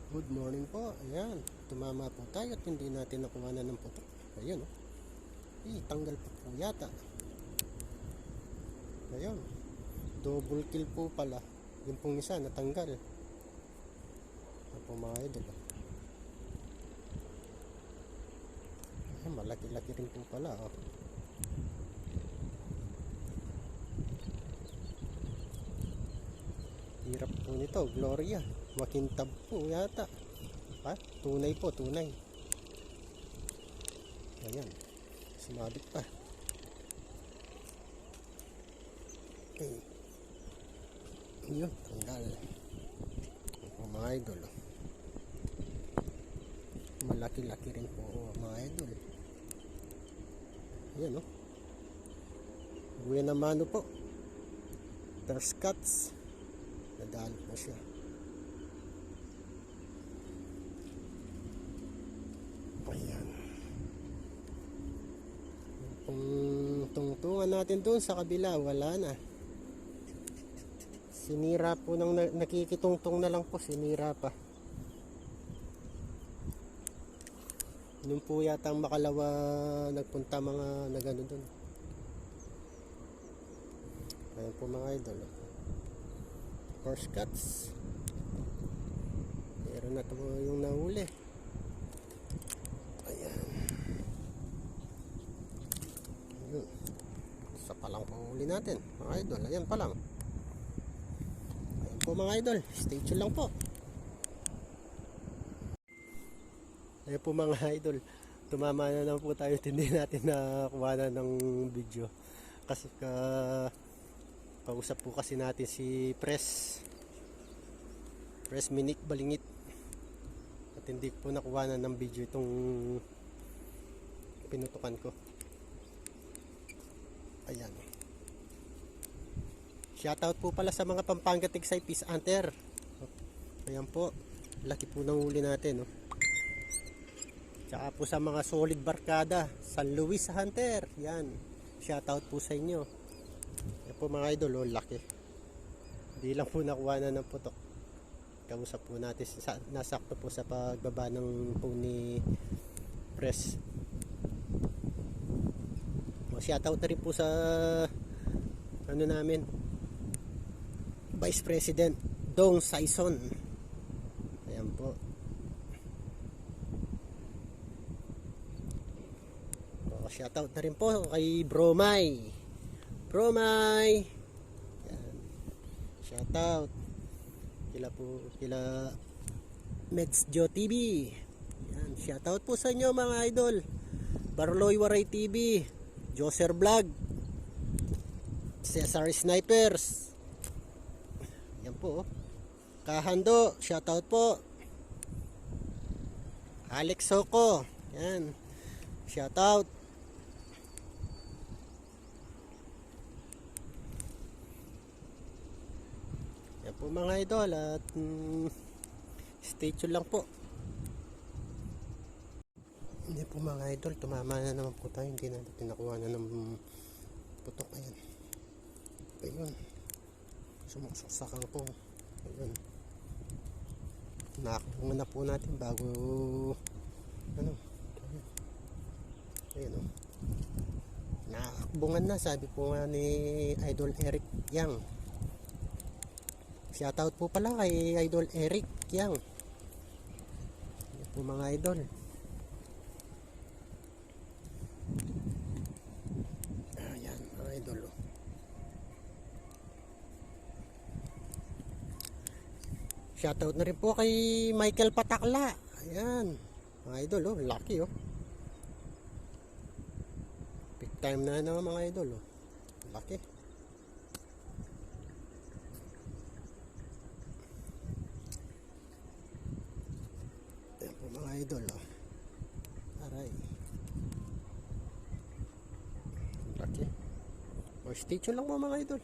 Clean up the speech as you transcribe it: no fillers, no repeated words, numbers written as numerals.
Good morning po. Ayan, tumama po tayo at hindi natin nakuha na ng putok. Ayun, oh. Tanggal pa po yata. Ayun, double kill po pala. Yung pong isa natanggal. Ano po mga idol, oh. Ayan, malaki-laki rin po pala, oh. Hirap po nito, Gloria. Makintab po yata. Ha? Tunay po, tunay. Ayan, sumabit pa. Okay. Yun, tanggal. Mga idol, oh. Malaki-laki rin po, oh, mga idol. Ayan, oh. Buya na mano po. First cuts. Nadali po siya. Ayan. Kung tungtungan natin doon sa kabila, wala na. Sinira po ng nakikitungtong na lang po, sinira pa. Nung po yata ang Makalawa nagpunta mga nagano doon. Ayan po mga idol. First cuts. Meron na ito yung nahuli. Ayan. Ayun. Isa pa lang po huli natin mga idol. Ayan pa lang. Ayan po mga idol. Stay tuned lang po. Ayan po mga idol. Tumama na lang po tayo. Hindi natin nakuha na ng video. Kasi kausap po kasi natin si Press Minik Balingit at hindi po nakuha na ng video itong pinutukan ko. Ayan, shoutout po pala sa mga Pampanga Tigsay Peace Hunter. Ayan po, laki po ng huli natin, oh. Tsaka po sa mga solid barkada San Luis Hunter, yan, shoutout po sa inyo. Yan po mga idol, oh, laki. Hindi lang po nakuha na ng putok. Kausap po natin, nasakto po sa pagbaba ng phone ni Press. Shoutout na rin po sa ano namin, Vice President Dong Saison. Ayan po. Shoutout na rin po kay Bromay. Yan. Shoutout kila Medsjo TV. Yan, shoutout po sa inyo mga idol. Barloy Waray TV, Joser Vlog, Cesar Snipers. Yan po, oh. Kahando, shoutout po. Alex Soko, yan, shoutout. Po mga idol at stay tuned lang po. Hindi po mga idol, tumama na naman po tayo, hindi natin nakuha na ng putok. Ayan, ayun, sumusaksakan po. Ayun, nakakabungan na po natin bago ano, ayun, oh. Nakakabungan na, sabi po nga ni Idol Eric Yang. Shoutout po pala kay Idol Eric Yang. Yan po mga idol. Ayan mga idol, oh. Shoutout na rin po kay Michael Patakla. Ayan mga idol, oh, lucky, oh. Big time na mga idol, oh. Lucky. Mga idol, oh. Aray. Laki. O, stay tuned lang mo mga idol.